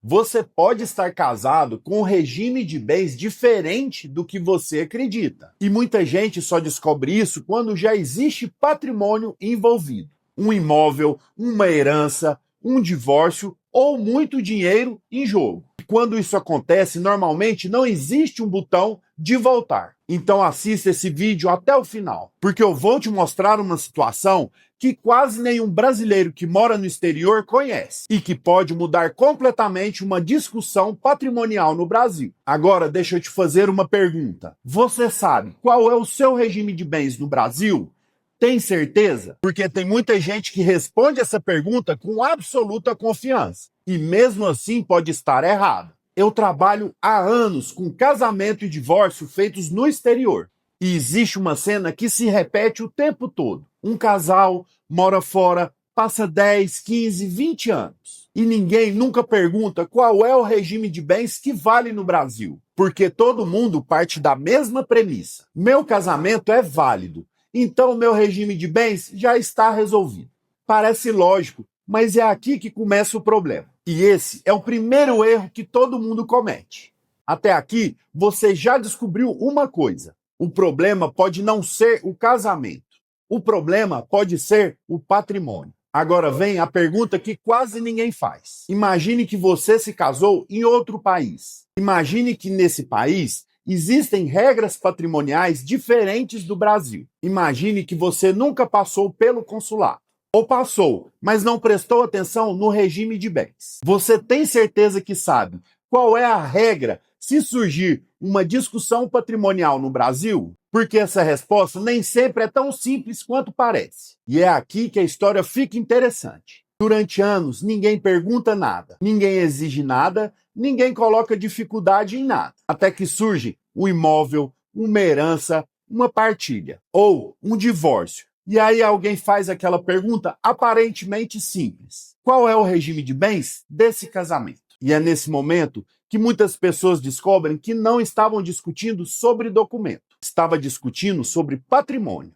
Você pode estar casado com um regime de bens diferente do que você acredita. E muita gente só descobre isso quando já existe patrimônio envolvido. Um imóvel, uma herança, um divórcio ou muito dinheiro em jogo. E quando isso acontece, normalmente não existe um botão de voltar. Então assista esse vídeo até o final, porque eu vou te mostrar uma situação que quase nenhum brasileiro que mora no exterior conhece e que pode mudar completamente uma discussão patrimonial no Brasil. Agora, deixa eu te fazer uma pergunta. Você sabe qual é o seu regime de bens no Brasil? Tem certeza? Porque tem muita gente que responde essa pergunta com absoluta confiança e mesmo assim pode estar errado. Eu trabalho há anos com casamento e divórcio feitos no exterior. E existe uma cena que se repete o tempo todo. Um casal mora fora, passa 10, 15, 20 anos. E ninguém nunca pergunta qual é o regime de bens que vale no Brasil. Porque todo mundo parte da mesma premissa. Meu casamento é válido, então meu regime de bens já está resolvido. Parece lógico, mas é aqui que começa o problema. E esse é o primeiro erro que todo mundo comete. Até aqui, você já descobriu uma coisa. O problema pode não ser o casamento. O problema pode ser o patrimônio. Agora vem a pergunta que quase ninguém faz. Imagine que você se casou em outro país. Imagine que nesse país existem regras patrimoniais diferentes do Brasil. Imagine que você nunca passou pelo consulado. Ou passou, mas não prestou atenção no regime de bens. Você tem certeza que sabe qual é a regra se surgir uma discussão patrimonial no Brasil? Porque essa resposta nem sempre é tão simples quanto parece. E é aqui que a história fica interessante. Durante anos, ninguém pergunta nada, ninguém exige nada, ninguém coloca dificuldade em nada. Até que surge um imóvel, uma herança, uma partilha ou um divórcio. E aí alguém faz aquela pergunta aparentemente simples. Qual é o regime de bens desse casamento? E é nesse momento que muitas pessoas descobrem que não estavam discutindo sobre documento, estava discutindo sobre patrimônio.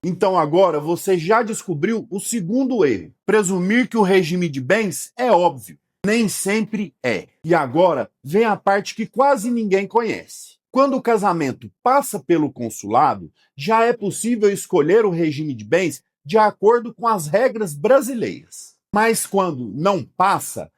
Então agora você já descobriu o segundo erro. Presumir que o regime de bens é óbvio. Nem sempre é. E agora vem a parte que quase ninguém conhece. Quando o casamento passa pelo consulado, já é possível escolher o regime de bens de acordo com as regras brasileiras. Mas quando não passa,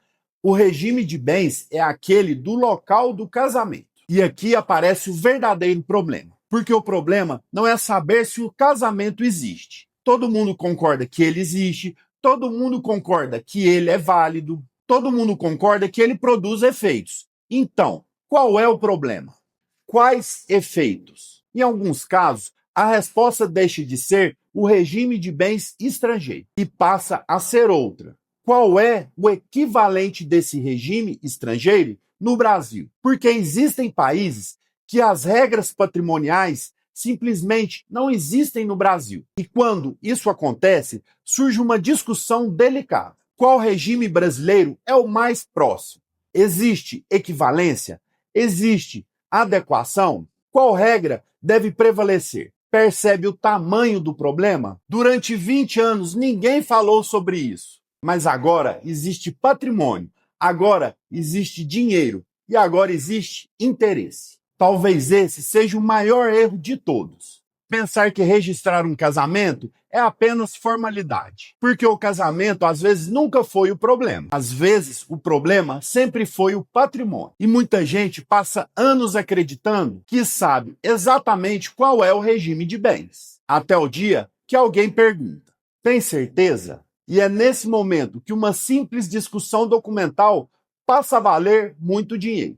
o regime de bens é aquele do local do casamento. E aqui aparece o verdadeiro problema. Porque o problema não é saber se o casamento existe. Todo mundo concorda que ele existe, todo mundo concorda que ele é válido, todo mundo concorda que ele produz efeitos. Então, qual é o problema? Quais efeitos? Em alguns casos, a resposta deixa de ser o regime de bens estrangeiro e passa a ser outra. Qual é o equivalente desse regime estrangeiro no Brasil? Porque existem países que as regras patrimoniais simplesmente não existem no Brasil. E quando isso acontece, surge uma discussão delicada. Qual regime brasileiro é o mais próximo? Existe equivalência? Existe adequação? Qual regra deve prevalecer? Percebe o tamanho do problema? Durante 20 anos ninguém falou sobre isso. Mas agora existe patrimônio, agora existe dinheiro e agora existe interesse. Talvez esse seja o maior erro de todos. Pensar que registrar um casamento é apenas formalidade. Porque o casamento, às vezes, nunca foi o problema. Às vezes, o problema sempre foi o patrimônio. E muita gente passa anos acreditando que sabe exatamente qual é o regime de bens. Até o dia que alguém pergunta: tem certeza? E é nesse momento que uma simples discussão documental passa a valer muito dinheiro.